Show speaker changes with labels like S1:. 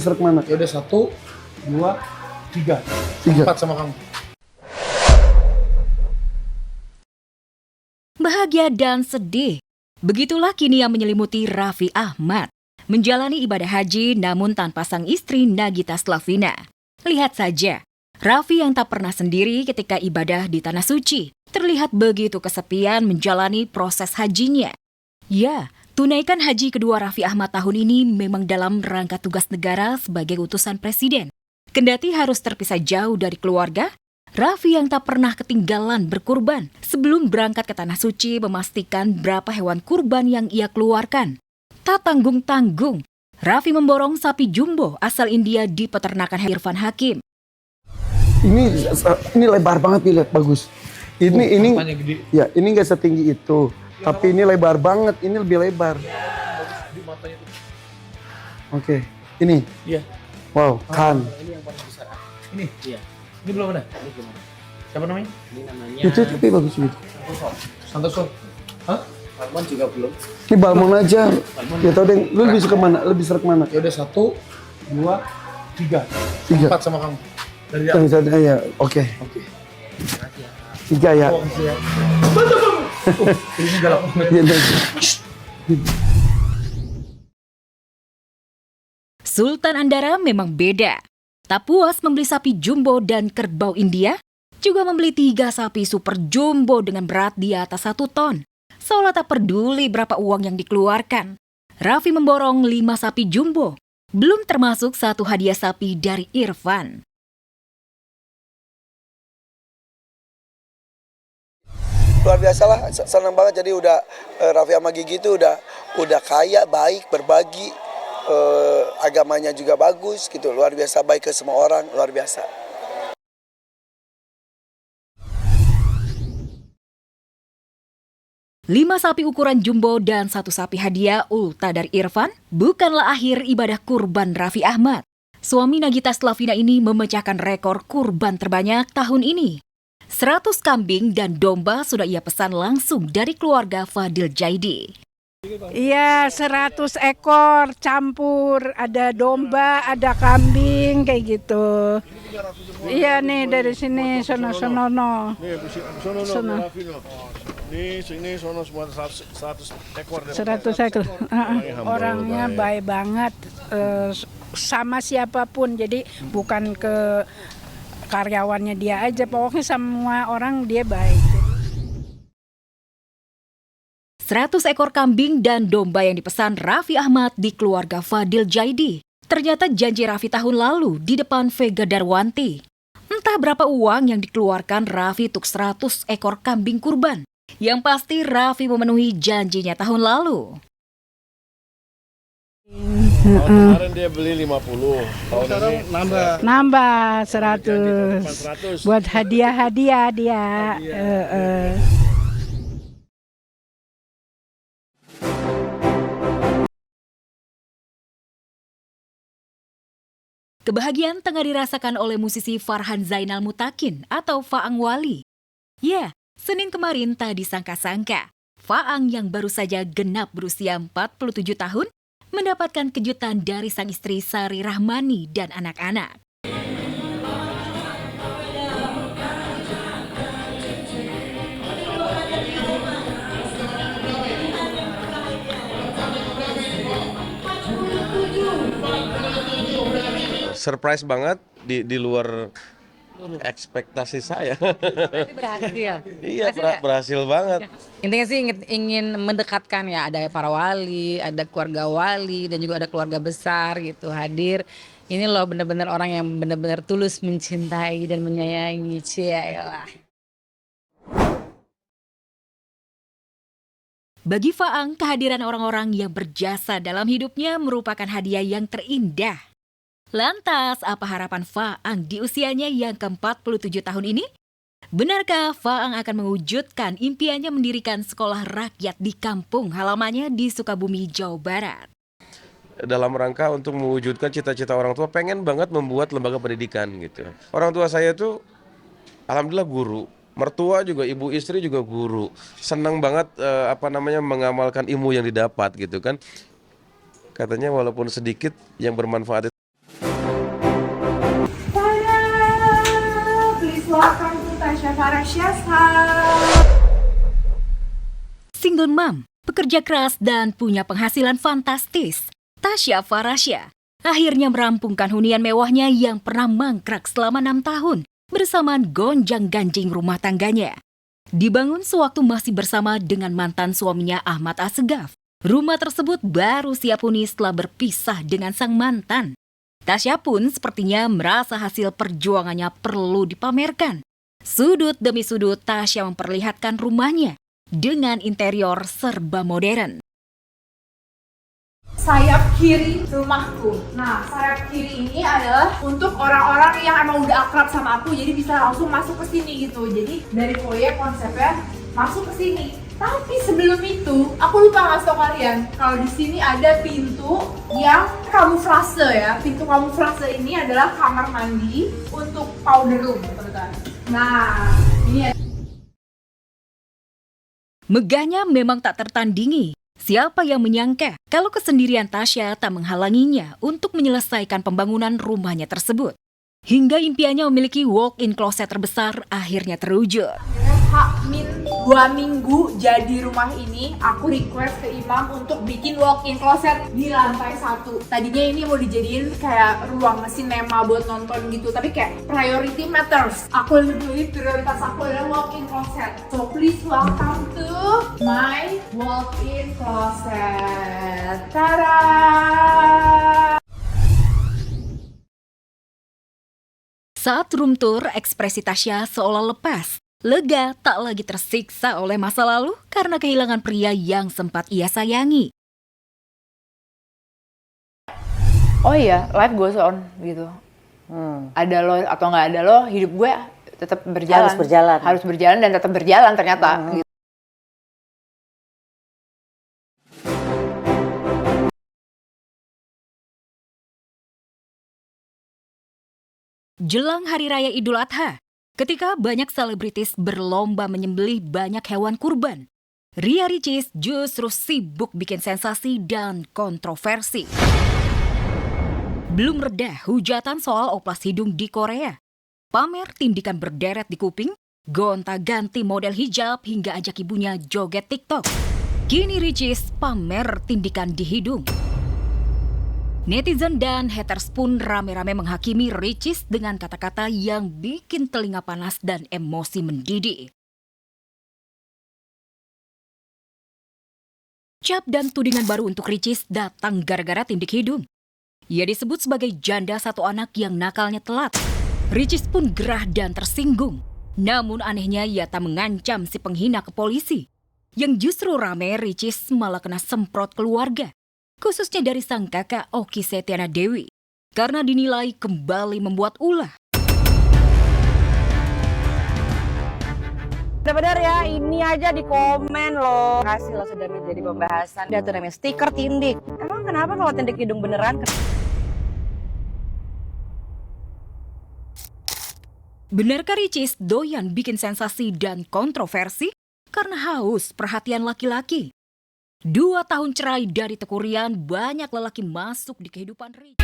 S1: Serak mana?
S2: Ya udah 1, 2, 3. 4 sama kamu.
S3: Bahagia dan sedih. Begitulah kini yang menyelimuti Raffi Ahmad. Menjalani ibadah haji namun tanpa sang istri Nagita Slavina. Lihat saja, Raffi yang tak pernah sendiri ketika ibadah di Tanah Suci. Terlihat begitu kesepian menjalani proses hajinya. Ya, tunaikan haji kedua Raffi Ahmad tahun ini memang dalam rangka tugas negara sebagai utusan presiden. Kendati harus terpisah jauh dari keluarga, Raffi yang tak pernah ketinggalan berkurban sebelum berangkat ke Tanah Suci memastikan berapa hewan kurban yang ia keluarkan. Tak tanggung-tanggung, Raffi memborong sapi jumbo asal India di peternakan Irfan Hakim.
S1: Ini lebar banget nih, lihat bagus. Ini
S2: gede.
S1: ya, ini nggak setinggi itu, tapi ini lebar banget. Ini lebih lebar.
S2: Di matanya tuh.
S1: Oke, ini.
S2: Iya.
S1: Wow, kan.
S2: Ini yang paling besar. Ini? Iya. Ini belum ada? Ini belum ada. Siapa namanya?
S4: Ini namanya
S1: Itu tapi bagus gitu.
S2: Santoso. Hah?
S4: Salmon juga belum.
S1: Ini balmon aja. Ya tau deh, lu lebih suka mana? Lebih serak mana?
S2: Ya udah 1, 2, 3.
S1: 3.
S2: 4 sama kamu. Dari
S1: Yang sana ya, oke.
S2: Oke.
S1: 3 ya.
S2: Oh, makasih ya. Ini galak banget.
S1: Iya, iya.
S3: Sultan Andara memang beda. Tak puas membeli sapi jumbo dan kerbau India, juga membeli 3 sapi super jumbo dengan berat di atas 1 ton. Seolah tak peduli berapa uang yang dikeluarkan. Raffi memborong 5 sapi jumbo, belum termasuk 1 hadiah sapi dari Irfan.
S5: Luar biasa lah, senang banget. Jadi udah Raffi sama Gigi itu udah kaya, baik, berbagi, agamanya juga bagus gitu, luar biasa, baik ke semua orang, luar biasa.
S3: Lima sapi ukuran jumbo dan 1 sapi hadiah ulta dari Irfan bukanlah akhir ibadah kurban Raffi Ahmad. Suami Nagita Slavina ini memecahkan rekor kurban terbanyak tahun ini. 100 kambing dan domba sudah ia pesan langsung dari keluarga Fadil Jaidi.
S6: Iya, 100 ekor campur, ada domba, ada kambing kayak gitu. Iya nih dari sini sono. Sono.
S7: Ini sono semua 100 ekor.
S6: 100 ekor. Orangnya baik banget, sama siapapun. Jadi bukan ke karyawannya dia aja, pokoknya semua orang dia baik.
S3: 100 ekor kambing dan domba yang dipesan Raffi Ahmad di keluarga Fadil Jaidi. Ternyata janji Raffi tahun lalu di depan Vega Darwanti. Entah berapa uang yang dikeluarkan Raffi untuk 100 ekor kambing kurban. Yang pasti Raffi memenuhi janjinya tahun lalu.
S7: Kemarin dia beli 50, tahun ini
S6: Nambah 100 buat hadiah-hadiah dia.
S3: Kebahagiaan tengah dirasakan oleh musisi Farhan Zainal Mutakin atau Faang Wali. Ya, Senin kemarin tak disangka-sangka, Faang yang baru saja genap berusia 47 tahun mendapatkan kejutan dari sang istri Sari Rahmani dan anak-anak.
S8: Surprise banget di luar ekspektasi saya.
S9: Berhasil.
S8: Iya, berhasil banget.
S9: Intinya sih ingin mendekatkan ya, ada para wali, ada keluarga wali, dan juga ada keluarga besar gitu hadir. Ini loh benar-benar orang yang benar-benar tulus mencintai dan menyayangi. Cialah.
S3: Bagi Faang, kehadiran orang-orang yang berjasa dalam hidupnya merupakan hadiah yang terindah. Lantas, apa harapan Faang di usianya yang ke-47 tahun ini? Benarkah Faang akan mewujudkan impiannya mendirikan sekolah rakyat di kampung halamannya di Sukabumi, Jawa Barat?
S8: Dalam rangka untuk mewujudkan cita-cita orang tua, pengen banget membuat lembaga pendidikan gitu. Orang tua saya tuh alhamdulillah guru, mertua juga, ibu istri juga guru. Senang banget mengamalkan ilmu yang didapat gitu kan. Katanya walaupun sedikit yang bermanfaat.
S3: Single mom, pekerja keras dan punya penghasilan fantastis, Tasya Farasya akhirnya merampungkan hunian mewahnya yang pernah mangkrak selama 6 tahun bersama gonjang-ganjing rumah tangganya. Dibangun sewaktu masih bersama dengan mantan suaminya Ahmad Assegaf. Rumah tersebut baru siap huni setelah berpisah dengan sang mantan. Tasya pun sepertinya merasa hasil perjuangannya perlu dipamerkan. Sudut demi sudut Tasya memperlihatkan rumahnya dengan interior serba modern.
S4: Sayap kiri rumahku. Nah, sayap kiri ini adalah untuk orang-orang yang emang udah akrab sama aku, jadi bisa langsung masuk ke sini gitu. Jadi dari foyer konsepnya masuk ke sini. Tapi sebelum itu, aku lupa ngasih tau kalian kalau di sini ada pintu yang kamuflase ya. Pintu kamuflase ini adalah kamar mandi untuk powder room, teman-teman. Nah, ini
S3: Megahnya memang tak tertandingi. Siapa yang menyangka kalau kesendirian Tasya tak menghalanginya untuk menyelesaikan pembangunan rumahnya tersebut. Hingga impiannya memiliki walk-in closet terbesar akhirnya terwujud.
S4: H-2 minggu jadi rumah ini, aku request ke Imam untuk bikin walk-in closet di lantai 1. Tadinya ini mau dijadiin kayak ruang sinema buat nonton gitu, tapi kayak priority matters. Aku lebih prioritas aku adalah walk-in closet. So please welcome to my walk-in closet. Tada!
S3: Saat room tour, ekspresi Tasya seolah lepas. Lega tak lagi tersiksa oleh masa lalu karena kehilangan pria yang sempat ia sayangi.
S10: Oh iya, life goes on gitu. Ada lo atau nggak ada lo, hidup gue tetap berjalan. Harus berjalan dan tetap berjalan ternyata. Gitu.
S3: Jelang Hari Raya Idul Adha, ketika banyak selebritis berlomba menyembelih banyak hewan kurban, Ria Ricis justru sibuk bikin sensasi dan kontroversi. Belum reda hujatan soal oplas hidung di Korea. Pamer tindikan berderet di kuping, gonta-ganti model hijab hingga ajak ibunya joget TikTok. Kini Ricis pamer tindikan di hidung. Netizen dan haters pun rame-rame menghakimi Ricis dengan kata-kata yang bikin telinga panas dan emosi mendidih. Cap dan tudingan baru untuk Ricis datang gara-gara tindik hidung. Ia disebut sebagai janda satu anak yang nakalnya telat. Ricis pun gerah dan tersinggung. Namun anehnya ia tak mengancam si penghina ke polisi. Yang justru rame Ricis malah kena semprot keluarga. Khususnya dari sang kakak Oki Setiana Dewi, karena dinilai kembali membuat ulah.
S11: Benar-benar ya, ini aja di komen loh. Kasih lo sudah menjadi pembahasan. Dia tuh namanya stiker tindik. Emang kenapa kalau tindik hidung beneran?
S3: Benarkah Ricis doyan bikin sensasi dan kontroversi karena haus perhatian laki-laki? 2 tahun cerai dari Teku Rian, banyak lelaki masuk di kehidupan Ricis.